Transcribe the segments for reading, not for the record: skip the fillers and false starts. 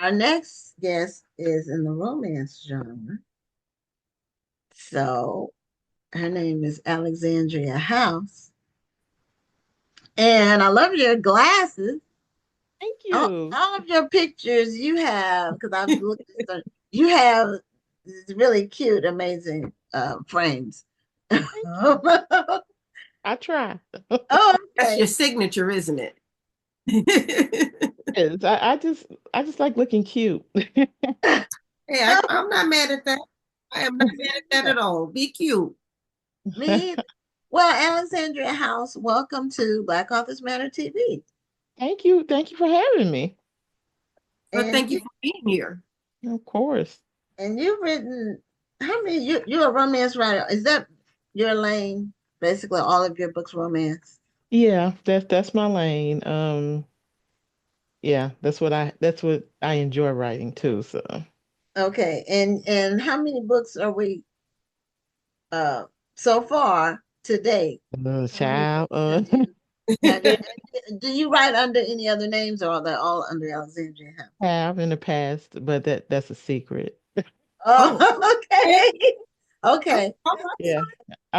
Our next guest is in the romance genre. So her name is Alexandria House. And I love your glasses. Thank All, you. all of your pictures you have, because I've looked at some, you have these really cute, amazing frames. Thank you. Oh, I try. That's your okay. signature, isn't it? Yes, I just like looking cute. Hey, I'm not mad at that. I am not mad at that at all. Be cute. Me, well, Alexandria House, welcome to Black Authors Matter TV. Thank you. Thank you for having me. But And thank you for being here. Of course. you've written how many you're a romance writer. Is that your lane? Basically all of your books romance. Yeah, that's my lane. Yeah, that's what I enjoy writing too. So, Okay. And how many books are we uh so far to date? How many child, books have you do you write under any other names, or are they all under Alexandria House? have in the past, but that's a secret. Oh, Oh, okay. okay. Okay. All That's right. Yeah,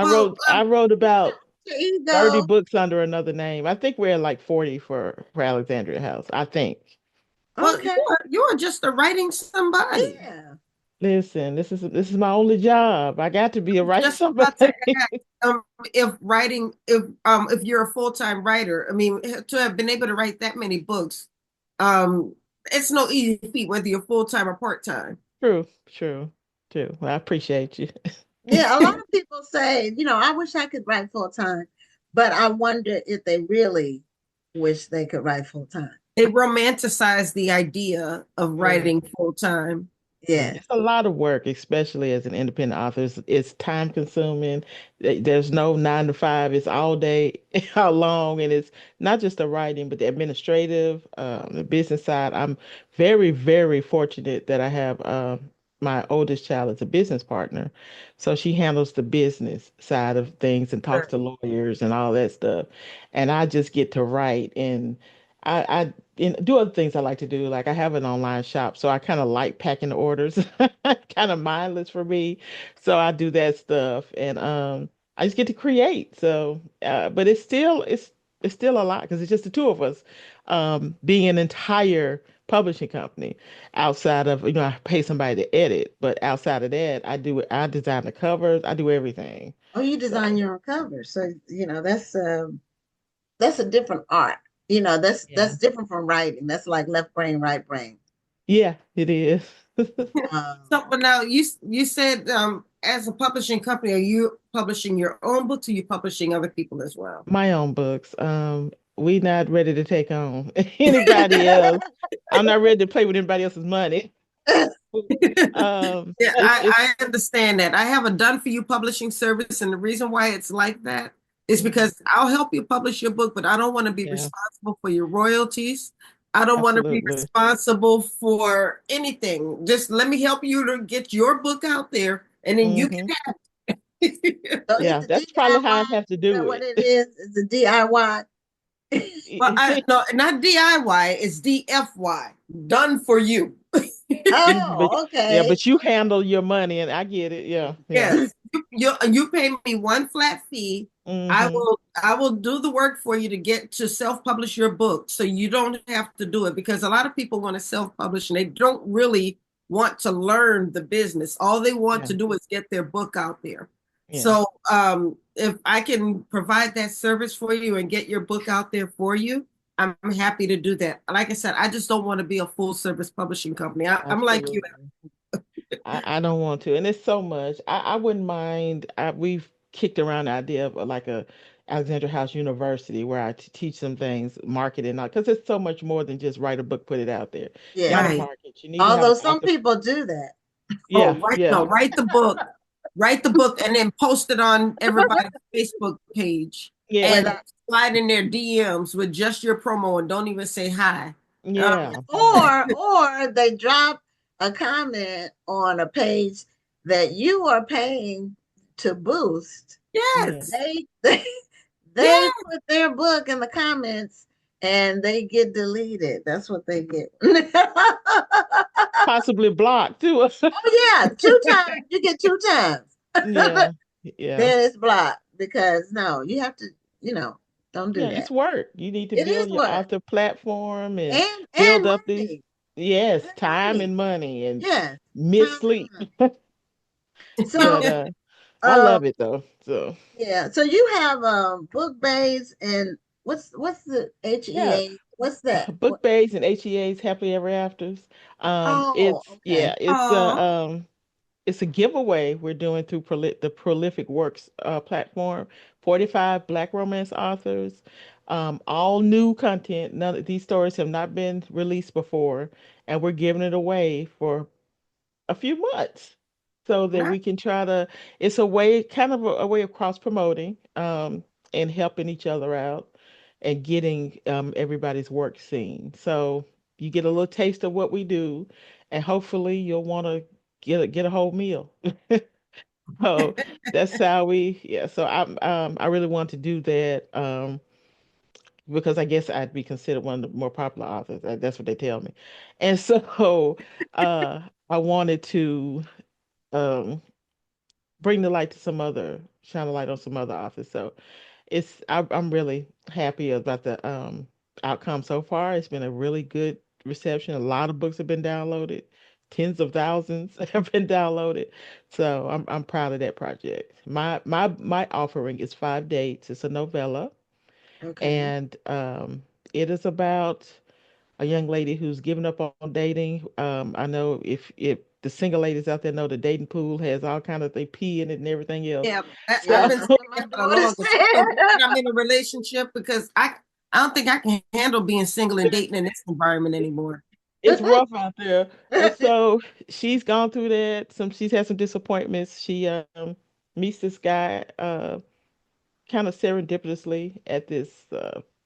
Well, I wrote about there you 30 go. books under another name. I think we're at like 40 for Alexandria House. I think. Okay. you're just a writing somebody. Yeah. Listen, this is my only job. I got to be a writer Just about to somebody. ask, if you're a full-time writer, I mean, to have been able to write that many books, um, it's no easy feat whether you're full-time or part-time. True, true, true. Well, I appreciate you. Yeah, a lot of people say, I wish I could write full time, but I wonder if they really wish they could write full time. They romanticize the idea of Yeah. writing full-time. Yeah, Yeah. it's a lot of work, especially as an independent author. It's time consuming. There's no 9 to 5. It's all day, how long, and it's not just the writing, but the administrative, the business side. I'm very, very fortunate that I have my oldest child as a business partner, so she handles the business side of things and talks Sure. to lawyers and all that stuff, and I just get to write and. I and do other things I like to do. Like I have an online shop, so I kind of like packing the orders, kind of mindless for me. So I do that stuff, and I just get to create. So, but it's still a lot because it's just the two of us, being an entire publishing company. Outside of I pay somebody to edit, but outside of that, I design the covers, I do everything. Oh, you design So your own covers, so that's a different art. yeah, That's different from writing. That's like left brain, right brain. yeah, it is. So, Um, but now you said as a publishing company, are you publishing your own books or are you publishing other people as well? My own books. We not ready to take on anybody else. I'm not ready to play with anybody else's money. Yeah, It's I understand that. I have a done for you publishing service, and the reason why it's like that is Mhm. because I'll help you publish your book, but I don't want to be Yeah, responsible for your royalties. I don't want to be absolutely. responsible for anything. Just let me help you to get your book out there, and then you Hmm. can have it. so it's Yeah, a that's probably how I DIY. have to Is that do what it. it is? It's a DIY. Well, I no, not DIY, it's DFY, done for you. But Oh, yeah, okay. but you handle your money, and I get it. Yeah, yeah. Yes, you pay me one flat fee. Hmm. I will do the work for you to get to self-publish your book, so you don't have to do it because a lot of people want to self-publish and they don't really want to learn the business. All they want Yeah, to do is get their book out there. yeah. So if I can provide that service for you and get your book out there for you, I'm happy to do that. Like I said, I just don't want to be a full service publishing company. I'm like you. Absolutely. I don't want to, and it's so much. I wouldn't mind. We've kicked around the idea of like a Alexandria House University where I teach some things, marketing, because it's so much more than just write a book, put it out there. You got to Yeah. Right. market. You need to have Although an some author. people do that. Yeah, Oh, right. yeah, No, write the book, and then post it on everybody's Facebook page, yeah, and Without slide in their DMs with just your promo, and don't even say hi. Um, yeah, yeah. or they drop a comment on a page that you are paying to boost, Yeah. yes, they they yes, put their book in the comments and they get deleted. That's what they get. Oh Possibly blocked too. yeah, two times. You get two times. Yeah, yeah, Then it's blocked because no, you have to, you know, don't do yeah. It's that. work. You need to It build is your work author platform and and build up these. money Yes, and time money. and money and Yes, miss time and sleep. money. But So, I um, love it though. So yeah. So you have book bays and what's the yeah, HEA? What's that? book bays and HEAs, happily ever afters. Oh, It's okay. yeah, Oh, it's a giveaway we're doing through the Prolific Works platform. 45 Black romance authors, all new content. None of these stories have not been released before, and we're giving it away for a few months so that nice. we can try to. It's a way, kind of a way of cross promoting, and helping each other out and getting everybody's work seen. So you get a little taste of what we do, and hopefully you'll want to get a whole meal. So that's how we, yeah. So I really want to do that, because I guess I'd be considered one of the more popular authors. That's what they tell me. And so I wanted to um bring the light to some other, shine a light on some other authors. So I'm really happy about the outcome so far. It's been a really good reception. A lot of books have been downloaded. Tens of thousands have been downloaded. So I'm proud of that project. My offering is 5 dates. It's a novella, Okay. and it is about a young lady who's given up on dating. I know if the single ladies out there know the dating pool has all kind of, they pee in it and everything else. Yeah, I've Yeah, So been that's saying what my that for the daughter longest. I'm so said. glad I'm in a relationship because I don't think I can handle being single and dating in this environment anymore. it's rough out there. And so she's gone through that. She's had some disappointments. She meets this guy kind of serendipitously at this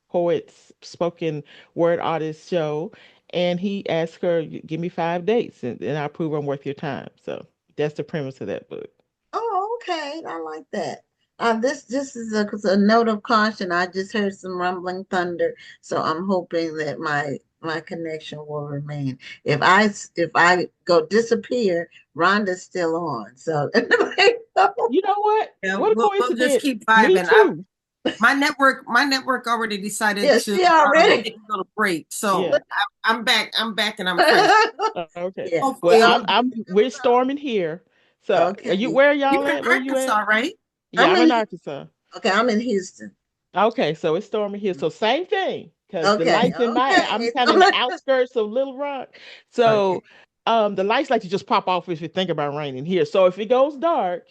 poet's spoken word artist show, and he asked her, "Give me 5 dates, and I prove I'm worth your time." So that's the premise of that book. Oh, okay. I like that. This is a note of caution. I just heard some rumbling thunder, so I'm hoping that my connection will remain. If I go disappear, Rhonda's still on. So You know what? Yeah, What a we'll just coincidence. keep Me vibing. too. My network already decided yeah, to she already. take a little break, so Yeah. I'm back. I'm back, and I'm fresh. Okay. Yeah. Well, Hopefully, Well, it'll. we're storming here. So, are you, okay. where are You're y'all in at? Where you at? Arkansas, right? Yeah, I'm I'm in in Arkansas. okay, I'm in Houston. Okay, so it's storming here. So same thing, because the Okay, lights in I'm okay. kind of in the outskirts of Little Rock. Okay. So the lights like to just pop off if you think about raining here. So if it goes dark,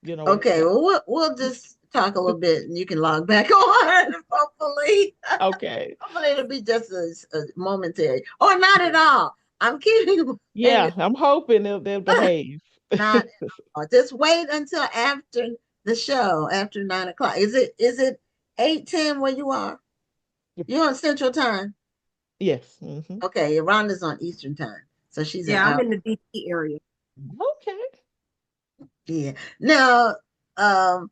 you know what Okay, time. well, we'll just talk a little bit and you can log back on, hopefully. Okay. Hopefully it'll be just a momentary or not at all. I'm keeping and Yeah, I'm hoping they'll behave. not at all. Just wait until after the show, after 9 o'clock. Is it 8:10 where you are? You're on Central Time. Yes. Hmm. Okay, Rhonda's on Eastern Time. So she's an Yeah, I'm hour. in the DC area. Okay. Yeah. Now, um,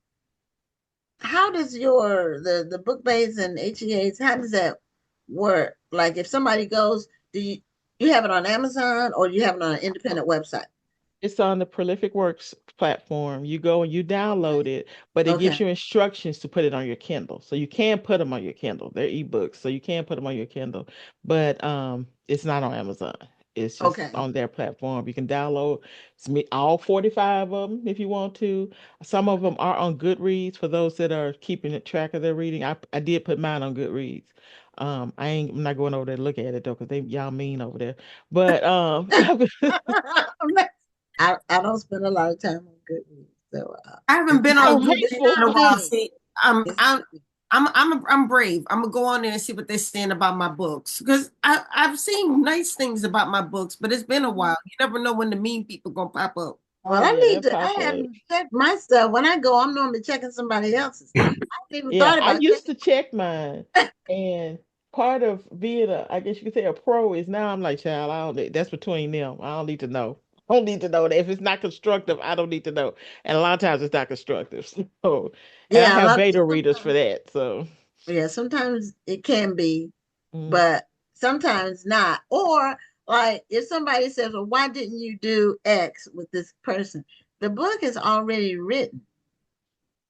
how does the book base and HEAs, how does that work? Like if somebody goes, do you have it on Amazon or you have it on an independent website? It's on the Prolific Works platform. You go and you download Okay. it, but it gives Okay. you instructions to put it on your Kindle. So you can put them on your Kindle. They're ebooks, so you can put them on your Kindle, but it's not on Amazon. It's just Okay. on their platform. You can download all 45 of them if you want to. Some of them are on Goodreads for those that are keeping track of their reading. I did put mine on Goodreads. I'm not going over there to look at it though, because they y'all mean over there. But I don't spend a lot of time on Goodreads, so I haven't it's been nice. on so Goodreads It's hateful. in a not while. me. See, It's not me. I'm brave. I'm gonna go on there and see what they're saying about my books because I've seen nice things about my books, but it's been a while. You never know when the mean people gonna pop up. Oh Well, I yeah, need that to. I pop up. haven't checked my stuff. When I go, I'm normally checking somebody else's. I haven't even Yeah, thought I about used checking. to check mine, and part of being I guess you could say a pro is now I'm like, child, I don't that's between them. I don't need to know. I don't need to know that. If it's not constructive, I don't need to know. And a lot of times it's not constructive. So, and I Yeah, a have lot. beta readers for Sometimes, that. So, yeah, sometimes it can be. Mm. but sometimes not. Or like if somebody says, "Well, why didn't you do X with this person?" The book is already written.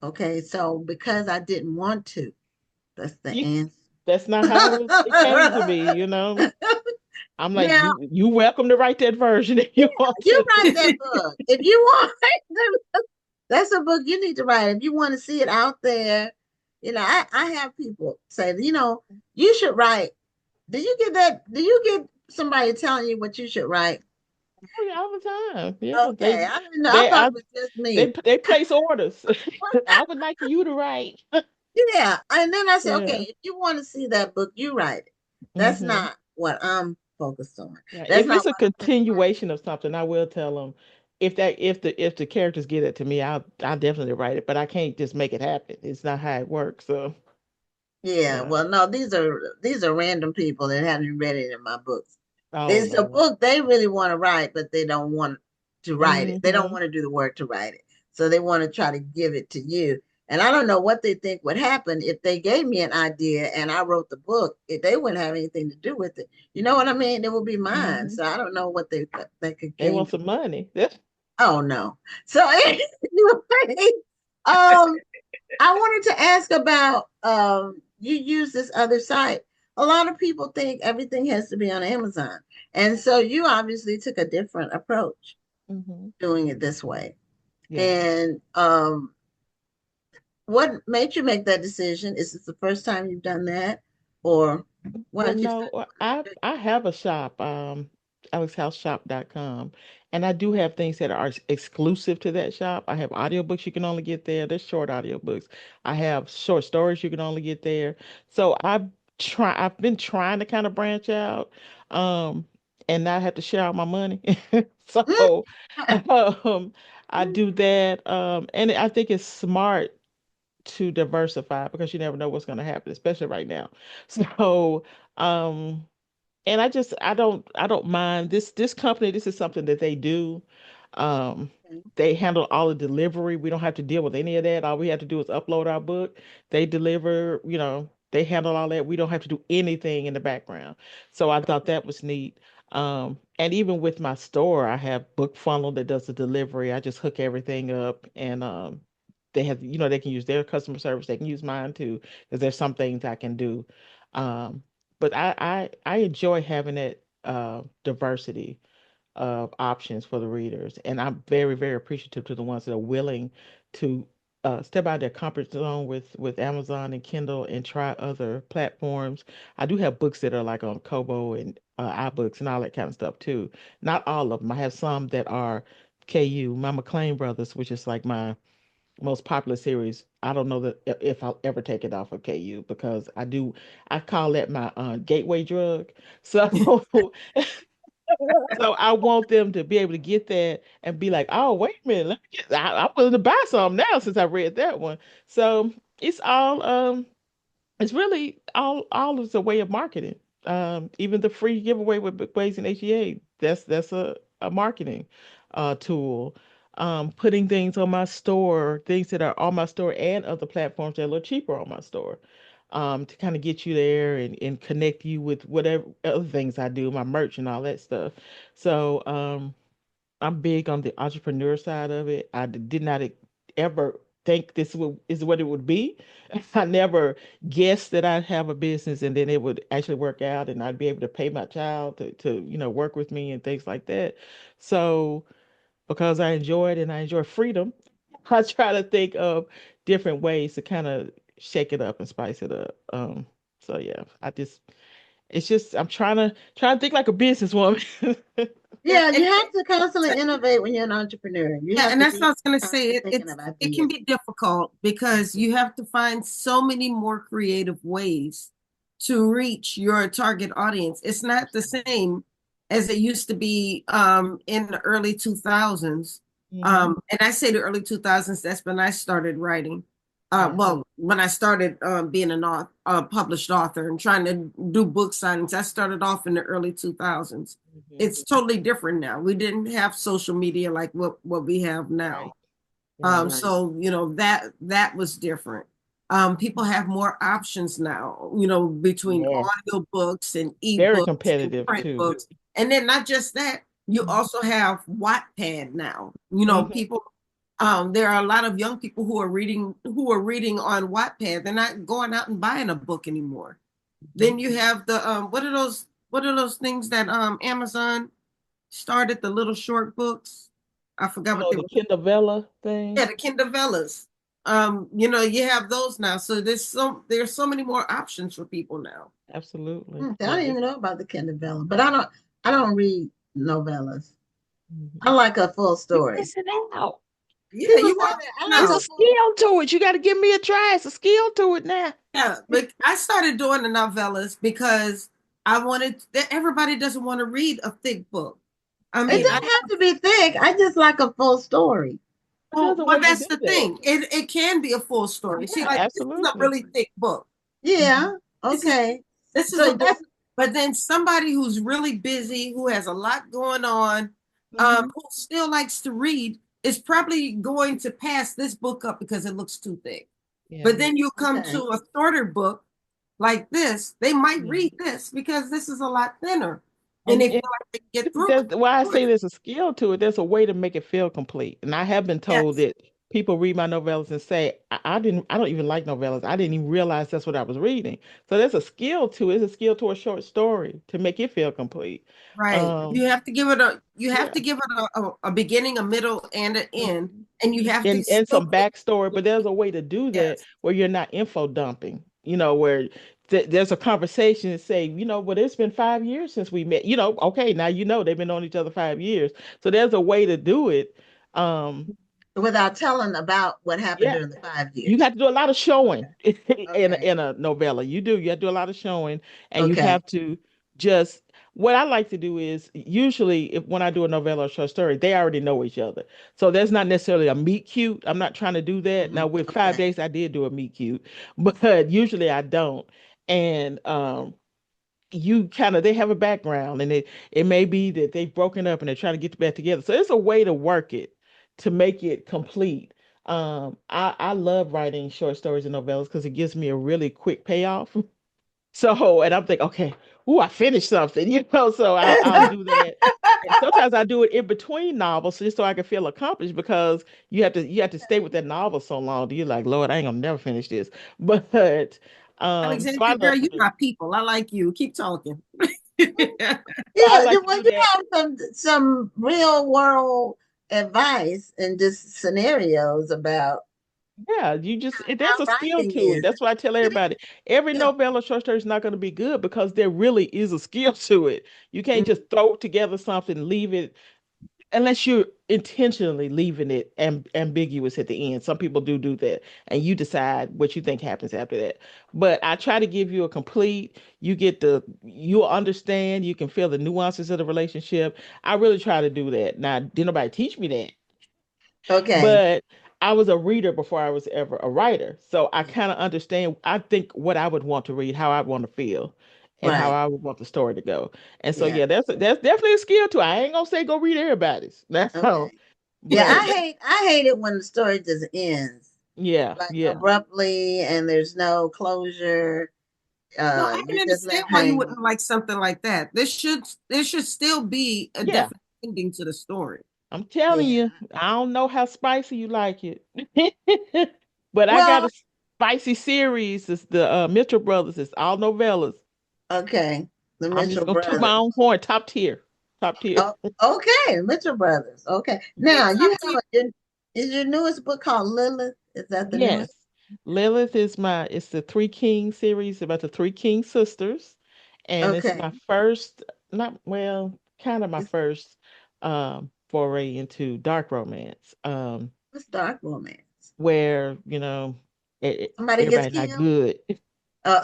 Okay, so because I didn't want to, that's the You, answer. that's not how it came to me, you know. I'm like, Now, you welcome to write that version if you want you to. write that book. If you want, that's a book you need to write. If you want to see it out there, I have people say, you should write. Do you get that? Do you get somebody telling you what you should write? Oh yeah, all the time. Yeah, Okay, I didn't know. I they thought I it was just me. they place orders. I would like for you to write. Yeah, and then I said, okay, Yeah. if you want to see that book, you write it. That's Hmm. not what I'm focused on. Yeah, That's if not it's a what I'm trying to write. continuation of something, I will tell them if the characters get it to me, I'll definitely write it. But I can't just make it happen. It's not how it works. So Yeah, yeah. well, no, these are random people that haven't read it in my books. Oh It's a Lord. book they really want to write, but they don't want to write it. They don't Hmm. want to do the work to write it. So they want to try to give it to you. And I don't know what they think would happen if they gave me an idea and I wrote the book. If they wouldn't have anything to do with it. You know what I mean? It would be mine. Hmm. So I don't know what they could They gain. want some money. Oh no. So anyway, um, I wanted to ask about you use this other site. A lot of people think everything has to be on Amazon. And so you obviously took a different approach Hmm. doing it this way. Yeah. And what made you make that decision? Is this the first time you've done that? Or why Well, don't you no, start I have a shop, alexhouseshop.com, and I do have things that are exclusive to that shop. I have audiobooks you can only get there. There's short audiobooks. I have short stories you can only get there. So I've been trying to kind of branch out, um, and not have to share out my money. So, um, I do that, and I think it's smart to diversify because you never know what's going to happen, especially right now. So, um, and I don't mind this company. This is something that they do. Um, they handle all the delivery. We don't have to deal with any of that. All we have to do is upload our book. They deliver. They handle all that. We don't have to do anything in the background. So I thought that was neat. And even with my store, I have Book Funnel that does the delivery. I just hook everything up, and they have, they can use their customer service. They can use mine too, because there's some things I can do. Um, but I enjoy having that diversity of options for the readers, and I'm very very appreciative to the ones that are willing to step out their comfort zone with Amazon and Kindle and try other platforms. I do have books that are like on Kobo and iBooks and all that kind of stuff too. Not all of them. I have some that are KU, my McLean Brothers, which is like my most popular series. I don't know that if I'll ever take it off of KU because I call that my gateway drug. So so I want them to be able to get that and be like, oh, wait a minute, I'm willing to buy some now since I read that one. So it's all it's really all is a way of marketing. Even the free giveaway with Bookways and HEA, that's a marketing tool. Putting things on my store, things that are on my store and other platforms that are a little cheaper on my store. To kind of get you there and connect you with whatever other things I do, my merch and all that stuff. So I'm big on the entrepreneur side of it. I did not ever think is what it would be. I never guessed that I'd have a business and then it would actually work out and I'd be able to pay my child to work with me and things like that. So because I enjoy it and I enjoy freedom, I try to think of different ways to kind of shake it up and spice it up. So yeah, it's just I'm trying to think like a businesswoman. Yeah, Yeah, you have to constantly innovate when you're an entrepreneur. You yeah, have and to that's what I be was gonna say. constantly It thinking it's of it can ideas. be difficult because you have to find so many more creative ways to reach your target audience. It's not the same as it used to be in the early 2000s. Hmm. And I say the early 2000s, that's when I started writing. Yeah. Well, when I started being an published author and trying to do book signings, I started off in the early 2000s. Hmm. It's totally different now. We didn't have social media like what we have now. Right. Right. Right. So that was different. People have more options now, between Yes. audiobooks and Very ebooks and competitive print too. books. And then not just that, you also have Wattpad now. Hmm. People there are a lot of young people who are reading on Wattpad. They're not going out and buying a book anymore. Then you have the what are those things that Amazon started, the little short books? I forgot what Oh, they the were. Kindle Yeah, thing. the Kindle Vellas. You have those now. So there's so many more options for people now. Absolutely. Okay, I Yeah. don't even know about the Kindle, but I don't read novellas. I Mhm. like a full You're story. missing out. Yeah, People you say are that I like It's now. a a full. skill to it. You got to give me a try. It's a skill to it now. Yeah, but I started doing the novellas because I wanted that everybody doesn't want to read a thick book. I It mean, I doesn't have to be thick. I just like a full story. But there's a well way to that's do the that. thing. It can be a full story. See, Yeah, like this is a absolutely. really thick book. Yeah. This is Okay. this is a So book, that's. but then somebody who's really busy, who has a lot going on, Hmm. who still likes to read, is probably going to pass this book up because it looks too thick. Yeah. But then you come Okay. to a shorter book like this, they might Yeah. read this because this is a lot thinner, and they And feel like they can get through that's why I say it. there's a skill to it. There's a way to make it feel complete. And I have been told Yes, that people read my novellas and say, I don't even like novellas. I didn't even realize that's what I was reading. So there's a skill to it. It's a skill to a short story to make it feel complete. right. Um, You have to yeah. give it a beginning, a middle, and an end, Mhm. and you have to And still some put backstory, but there's a way to do that yes, where you're not info dumping, where there's a conversation and say, well, it's been 5 years since we met, okay, now they've been on each other 5 years. So there's a way to do it. Um, Without telling about what happened yeah, during the five you years. have to do a lot of showing in Okay. a novella. You have to do a lot of showing, and you Okay. have to just what I like to do is usually if when I do a novella or short story, they already know each other. So there's not necessarily a meet cute. I'm not trying to do that. Now with five Okay. days I did do a meet cute, but usually I don't. And you kind of they have a background and it may be that they've broken up and they're trying to get back together, so it's a way to work it to make it complete. I love writing short stories and novellas because it gives me a really quick payoff. So and I'm thinking, okay, ooh, I finished something, so I'll do that. And sometimes I do it in between novels just so I can feel accomplished because you have to stay with that novel so long. You're like, Lord, I ain't gonna never finish this. But so I Alexandria, girl, love to you do my people. I like you. Keep talking. I Yeah, like to well, do you that. have some real world advice and just scenarios about Yeah, there's how a skill writing to it. is. That's why I tell It is. everybody every Yeah. novella or short story is not going to be good because there really is a skill to it. You can't Mm. just throw together something, leave it unless you're intentionally leaving it ambiguous at the end. Some people do that, and you decide what you think happens after that. But I try to give you a complete. You'll understand. You can feel the nuances of the relationship. I really try to do that. Now, did nobody teach me that? Okay. But I was a reader before I was ever a writer. So I kind of understand, I think what I would want to read, how I want to feel, and how Right. I would want the story to go. And so Yeah. yeah, that's definitely a skill too. I ain't gonna say go read everybody's. No. Okay. Yeah, But I hate it when the story just ends yeah, like yeah. abruptly and there's no closure. No, I You're can just understand left why you hanging. wouldn't like something like that. There should still be a Yeah. definite ending to the story. I'm telling Yeah. you, I don't know how spicy you like it. But I got Well, a spicy series. It's the Mitchell Brothers. It's all novellas. okay. The I'm just Mitchell gonna toot my brothers. own horn, top tier. Top tier. Oh, okay. Mitchell brothers. Okay. They Now you top have tier. is your newest book called Lilith? Is that the newest? Yes. Lilith is it's the Three Kings series about the Three King sisters. And it's Okay. my first, not, well, kind of my It's, first foray into dark romance. it's dark romance. Where, Somebody gets everybody not killed? good. Uh,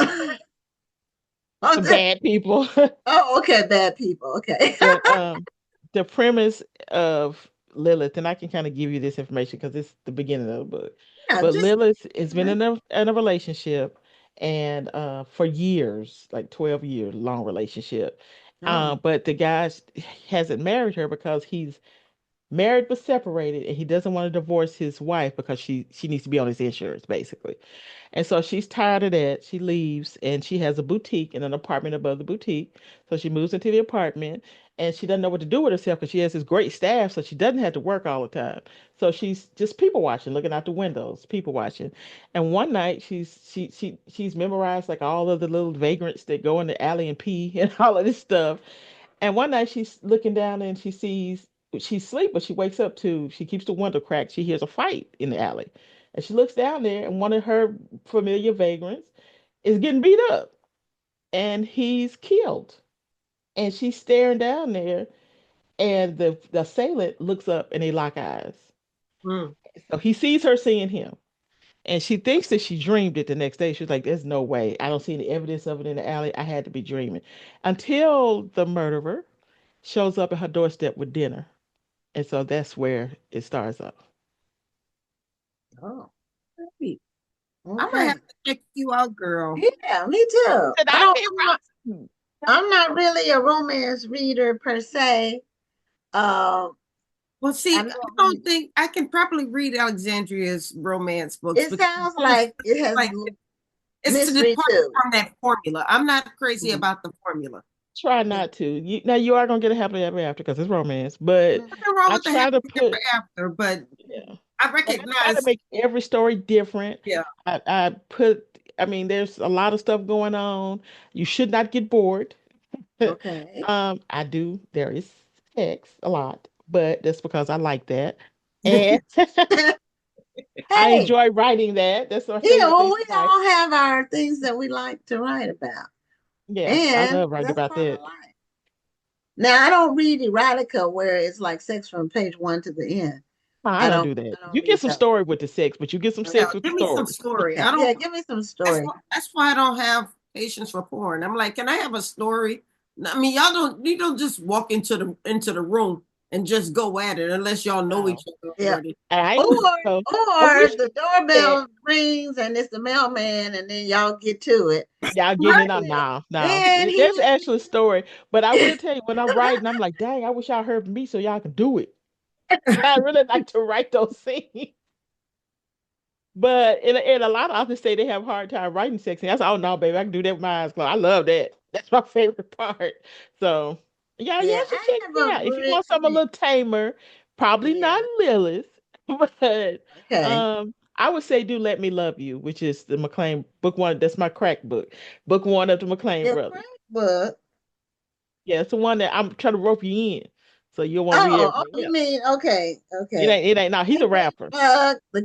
oh, Some bad people. oh, okay. Bad people. Okay. And the premise of Lilith, and I can kind of give you this information because it's the beginning of the book. Yeah, But just Lilith has been uh, in a relationship and for years, like 12 year long relationship. oh, But the guy hasn't married her because he's married but separated, and he doesn't want to divorce his wife because she needs to be on his insurance, basically. And so she's tired of that. She leaves and she has a boutique and an apartment above the boutique. So she moves into the apartment and she doesn't know what to do with herself because she has this great staff. So she doesn't have to work all the time. So she's just people watching, looking out the windows, people watching. And one night she's memorized like all of the little vagrants that go in the alley and pee and all of this stuff. And one night she's looking down and she sees she's asleep, but she wakes up to she keeps the window cracked. She hears a fight in the alley. And she looks down there and one of her familiar vagrants is getting beat up and he's killed. And she's staring down there and the assailant looks up and they lock eyes. Mm. So he sees her seeing him. And she thinks that she dreamed it the next day. She's like, there's no way. I don't see any evidence of it in the alley. I had to be dreaming. Until the murderer shows up at her doorstep with dinner. And so that's where it starts up. Oh, Hey, I'm gonna okay. have to check you out, girl. Yeah, me too. And I I don't. can't write. I'm not really a romance reader per se. Um, Well, I see, I know. don't think I can properly read Alexandria's romance books It because sounds like it has like it's to mystery depart too. from that formula. I'm not crazy Mhm. about the formula. Try not to. Now you are gonna get a happily ever after because it's romance, but Mhm. Nothing wrong I with the try happy to ever put after, but yeah. I And I try to recognize, make every story different. yeah. I put I mean there's a lot of stuff going on. You should not get bored. Okay. I do there is sex a lot, but that's because I like that. And I Hey, enjoy writing that. That's my you favorite know, thing we to write. all have our things that we like to write about, Yeah, I and love writing that's about part of that. life. Now, I don't read erotica where it's like sex from page one to the end. I I don't don't. do that. I don't You get read some those. story with the sex, but you get some Yeah, sex Okay. with the give me some story. story. Okay. I don't. Yeah. Give me some story. That's why I don't have patience for porn. I'm like, can I have a story? I mean, y'all don't. You don't just walk into the room and just go at it unless y'all know each No. other Yeah. already. I Or ain't so I or wish the you did that. doorbell rings and it's the mailman, and then y'all get to it. Y'all getting it Right. on now. No. Then That's he. actually a story. But I will tell you when I'm writing, I'm like, dang, I wish y'all heard from me so y'all can do it. I really like to write those scenes. But and a lot of authors say they have a hard time writing sex scenes. I said, oh no, baby, I can do that with my eyes closed. I love that. That's my favorite part. So yeah, Yeah, y'all should I check have me a out. If you want something a really. little tamer, probably not Yeah. Lilith, but Okay. I would say do Let Me Love You, which is the McLean book one. That's my crack book. Book one of the McLean Your brothers. crack book. Yeah, it's the one that I'm trying to rope you in. So you'll want to read Oh, oh, everything you else. mean okay, It okay. ain't it ain't no, he's a Gateway rapper. drug, the,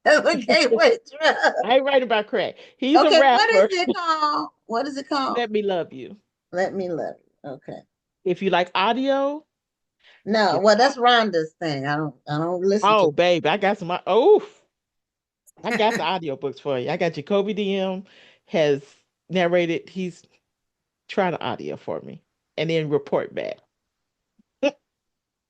the gateway drug. I ain't writing about crack. He's a Okay, what is rapper. it called? What is it called? Let me love you. Let me love you. Okay. If you like audio, No, give well, that's Rhonda's thing. I don't listen to. oh baby, I got some oh I got the audiobooks for you. I got Jacoby DM has narrated, he's trying the audio for me and then report back.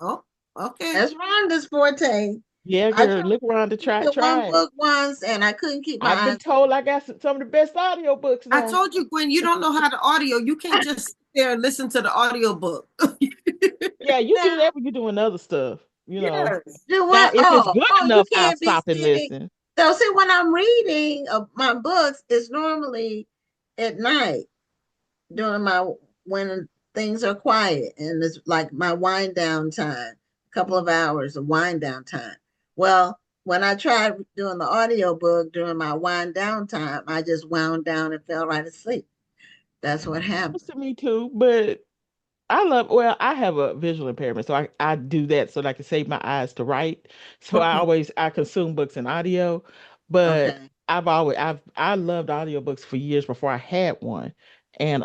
Oh, okay. That's Rhonda's forte. Yeah, I girl, tried look around to to try read one try it. book once and I couldn't keep my I've been eyes told I got some of the best audiobooks I now. told you, Gwen, you don't know how to audio. You can't just sit there and listen to the audio book. Yeah, you do down. that when you're doing other stuff, you know. Yes. Do Now, what? if it's good Oh, you enough, I'll can't be stop and sitting. listen. So, see, when I'm reading my books, it's normally at night during my when things are quiet and it's like my wind down time, a couple of hours of wind down time. Well, when I tried doing the audio book during my wind down time, I just wound down and fell right asleep. That's what Happens happened. to me too, but well, I have a visual impairment, so I do that so that I can save my eyes to write. So Mhm. I consume books and audio, but Okay. I loved audiobooks for years before I had one. And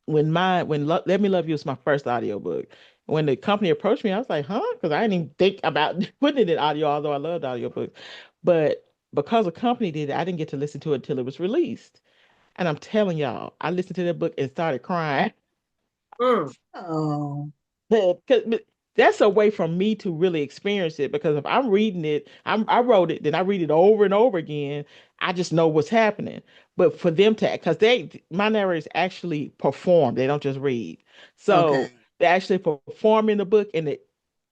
Let Me Love You was my first audiobook. When the company approached me, I was like, huh? Because I didn't even think about putting it in audio, although I loved audiobooks. But because the company did it, I didn't get to listen to it until it was released. And I'm telling y'all, I listened to that book and started crying. Mm. Oh, But that's a way for me to really experience it because if I'm reading it, I wrote it, then I read it over and over again. I just know what's happening. But for them to, because my narrators actually perform, they don't just read. So okay. they actually perform in the book, and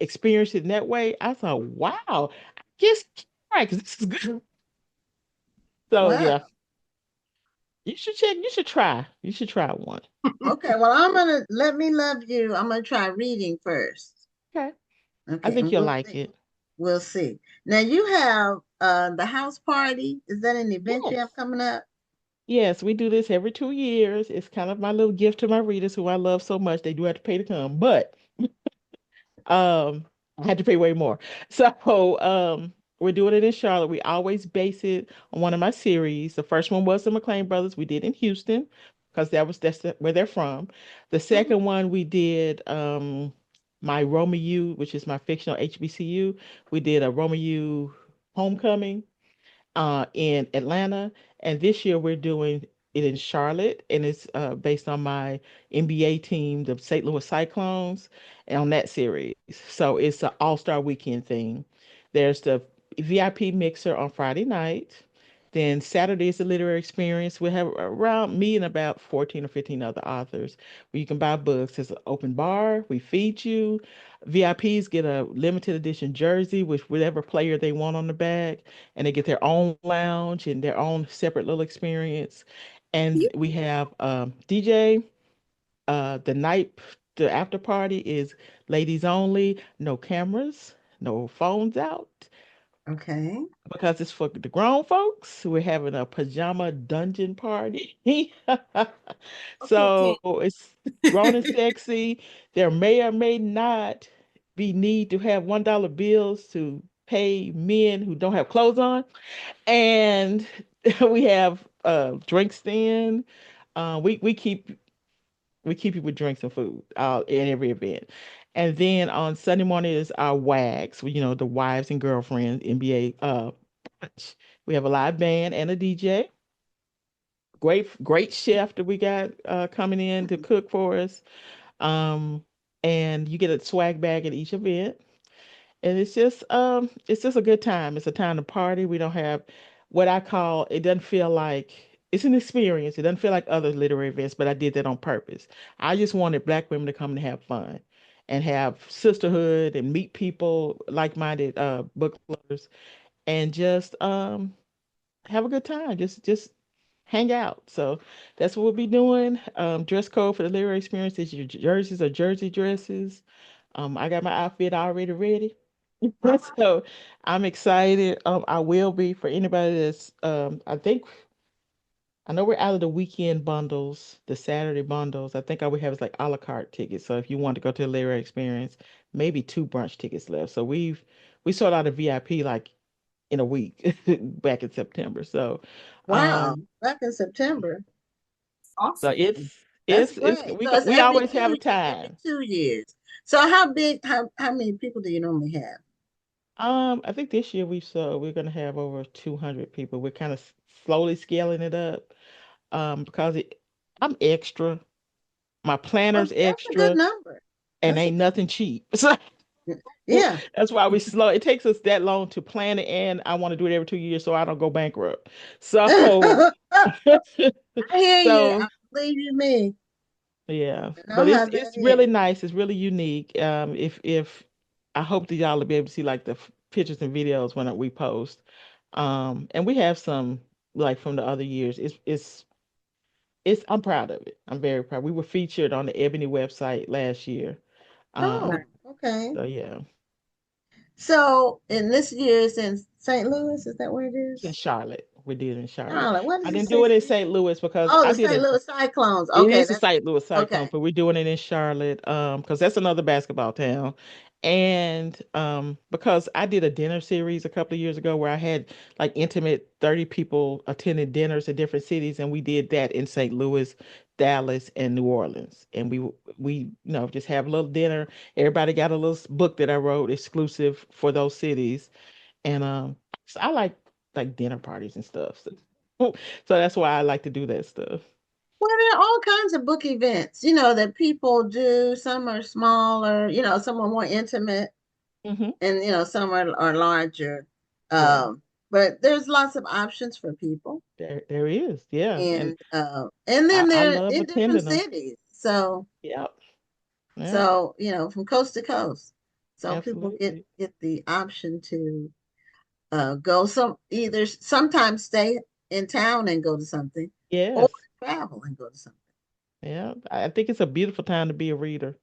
experienced it in that way, I thought, wow, I guess right, because this is good. So Wow. yeah, you should check. You should try. You should try one. Okay, well, I'm gonna let me love you. I'm gonna try reading first. Okay, I Okay, think and you'll we'll like see. it. We'll see. Now you have the house party. Is that an event you have Yes. coming up? Yes, we do this every 2 years. It's kind of my little gift to my readers who I love so much. They do have to pay to come, but um, I had to pay way more. So we're doing it in Charlotte. We always base it on one of my series. The first one was the McLean Brothers. We did in Houston because where they're from. The Mhm. second one we did my Romeo, which is my fictional HBCU. We did a Romeo homecoming in Atlanta, and this year we're doing it in Charlotte, and it's based on my NBA team, the St. Louis Cyclones, and on that series. So it's an all-star weekend thing. There's the VIP mixer on Friday night. Then Saturday is the literary experience. We have around me and about 14 or 15 other authors where you can buy books. It's an open bar. We feed you. VIPs get a limited edition jersey with whatever player they want on the back, and they get their own lounge and their own separate little experience. And we have DJ. The after party is ladies only, no cameras, no phones out, Okay. because it's for the grown folks. We're having a pajama dungeon party. Okay, So King. it's grown and sexy. There may or may not be need to have $1 bills to pay men who don't have clothes on. And we have drinks then. We keep you with drinks and food in every event. And then on Sunday morning is our WAGs, the wives and girlfriends NBA brunch. We have a live band and a DJ. Great chef that we got coming in to cook for us. Um, and you get a swag bag at each event. And it's just a good time. It's a time to party. We don't have what I call, it doesn't feel like it's an experience. It doesn't feel like other literary events, but I did that on purpose. I just wanted Black women to come and have fun and have sisterhood and meet people, like-minded book lovers, and just have a good time. Just hang out. So that's what we'll be doing. Dress code for the literary experience is your jerseys or jersey dresses. I got my outfit already ready. So I'm excited. I will be for anybody that's I know we're out of the weekend bundles, the Saturday bundles. I think all we have is like a la carte tickets. So if you want to go to the literary experience, maybe two brunch tickets left. So we sold out a VIP like in a week back in September. Wow. Um Back in September. so Awesome. That's it's great. So it's we always have a every time. 2 years. So how big? How many people do you normally have? I think this year we're gonna have over 200 people. We're kind of slowly scaling it up. Because I'm extra. My Well, planner's that's a good extra, number. and That's a ain't good. nothing cheap. So Yeah. that's why we slow. It takes us that long to plan it, and I want to do it every 2 years so I don't go bankrupt. So, I hear you. so I believe you me. yeah. I know But how that it's really is. nice. It's really unique. If I hope that y'all will be able to see like the pictures and videos when we post. And we have some like from the other years. I'm proud of it. I'm very proud. We were featured on the Ebony website last year. Oh, Um, okay. so yeah, So, in this year it's in St. Louis, is that where it it's in is? Charlotte. We did it in Charlotte. Charlotte. What I does it didn't say? do it in St. Louis because Oh, I the did St. it. Louis Cyclones. It Okay, is the that's St. Louis Cyclones, okay. but we're doing it in Charlotte, because that's another basketball town. And because I did a dinner series a couple of years ago where I had like intimate 30 people attending dinners in different cities, and we did that in St. Louis, Dallas, and New Orleans. And we just have a little dinner. Everybody got a little book that I wrote exclusive for those cities. And so I like dinner parties and stuff. So that's why I like to do that stuff. Well, there are all kinds of book events, that people do. Some are smaller, some are more intimate, Hmm. and some are larger. Yeah. But there's lots of options for people, There is, yeah, and and then I they're love in different attending them. cities. So Yep, yep, so from coast to coast. so people Absolutely. get the option to go some either sometimes stay in town and go to something, or Yes. travel and go to something. Yeah. I think it's a beautiful time to be a reader.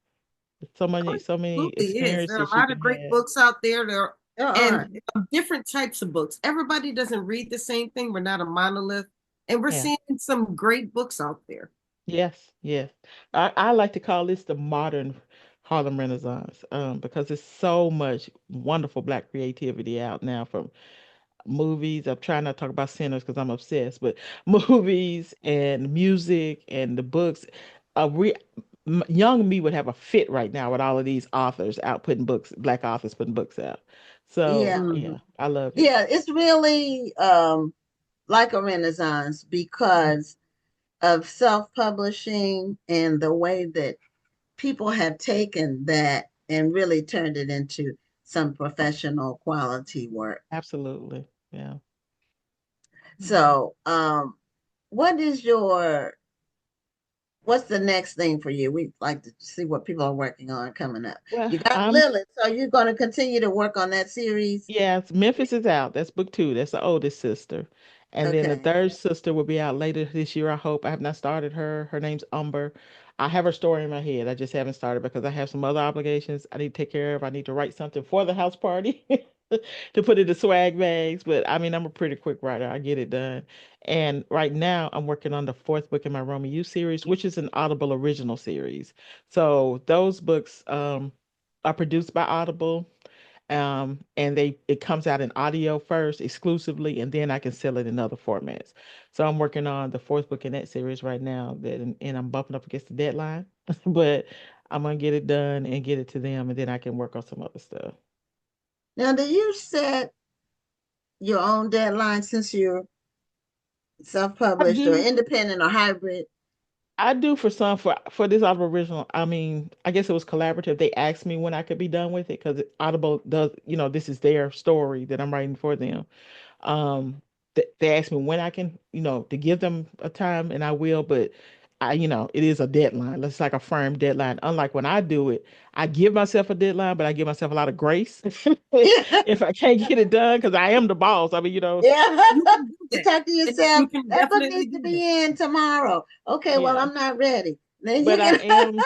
Oh, it So many absolutely is. There are experiences a you lot of can great have. books out there. There There are. and different types of books. Everybody doesn't read the same thing. We're not a monolith, and we're Yeah. seeing some great books out there. Yes, yes. I like to call this the modern Harlem Renaissance, because there's so much wonderful Black creativity out now from movies. I'm trying not to talk about sinners because I'm obsessed, but movies and music and the books. Re Young me would have a fit right now with all of these authors out putting books, Black authors putting books out. So Yeah. Mhm. yeah, I love it. Yeah, it's really like a renaissance because of self-publishing and the way that people have taken that and really turned it into some professional quality work. Absolutely. Yeah. Mhm. So, what is your what's the next thing for you? We like to see what people are working on coming up. Well, You got I'm Lilith, so you're going to continue to work on that series. Yes, Memphis is out. That's book two. That's the oldest sister. And then the Okay. third sister will be out later this year, I hope. I have not started her. Her name's Umber. I have her story in my head. I just haven't started because I have some other obligations I need to take care of. I need to write something for the house party to put in the swag bags. But I mean, I'm a pretty quick writer. I get it done. And right now, I'm working on the fourth book in my Romeo series, which is an Audible original series. So those books are produced by Audible, and they it comes out in audio first exclusively, and then I can sell it in other formats. So I'm working on the fourth book in that series right now, and I'm bumping up against the deadline, but I'm gonna get it done and get it to them, and then I can work on some other stuff. Now, do you set your own deadline since you're I self-published or do. independent or hybrid? I do for some for this Audible original. I mean, I guess it was collaborative. They asked me when I could be done with it because Audible does, this is their story that I'm writing for them. They asked me when I can, to give them a time, and I will, but it is a deadline. It's like a firm deadline. Unlike when I do it, I give myself a deadline, but I give myself a lot of grace Yeah. if I can't get it done because I am the boss. I mean, Yeah. You can do You that. talk to yourself, You can that book definitely needs to do that. be in tomorrow. Okay, well, yeah. I'm not ready. Then you But I can, am,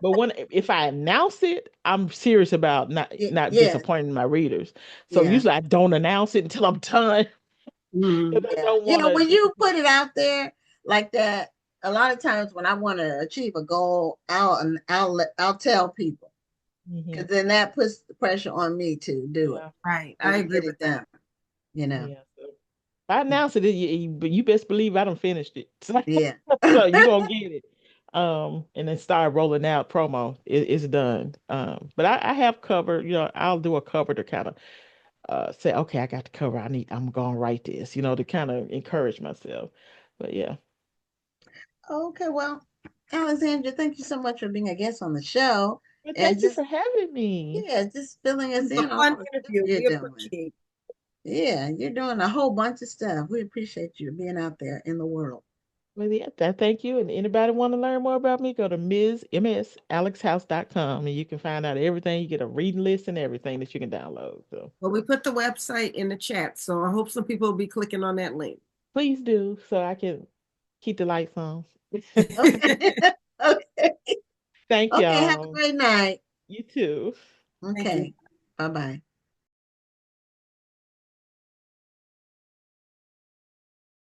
but when if I announce it, I'm serious about not yeah, disappointing my readers. So yeah, usually I don't announce it until I'm done Mhm. because I yeah. don't You want know, to when you disappoint. put it out there like that, a lot of times when I want to achieve a goal, I'll tell people Hmm. because then that puts the pressure on me to do it Yeah, Right. and I to agree get it with done. that. You know, yeah. So if I announce it, but you best believe I done finished it. yeah. So you gonna get it. And then start rolling out promo. It's done. But I have covered. I'll do a cover to kind of say, okay, I got the cover. I'm gonna write this. To kind of encourage myself. But yeah. Okay, well, Alexandra, thank you so much for being a guest on the show Well, and thank you just for having me. yeah, just filling It us was a in on fun all the stuff interview. you're We doing. appreciate Yeah, you're doing a whole bunch of stuff. We appreciate you being out there in the world. Well, yeah, thank you. And anybody want to learn more about me, go to msalexhouse.com and you can find out everything. You get a reading list and everything that you can download. So Well, we put the website in the chat, so I hope some people will be clicking on that link. please do so I can keep the lights on. Okay. Okay. Thank Okay, have a y'all. great night. You too. Thank you. Okay. Bye-bye.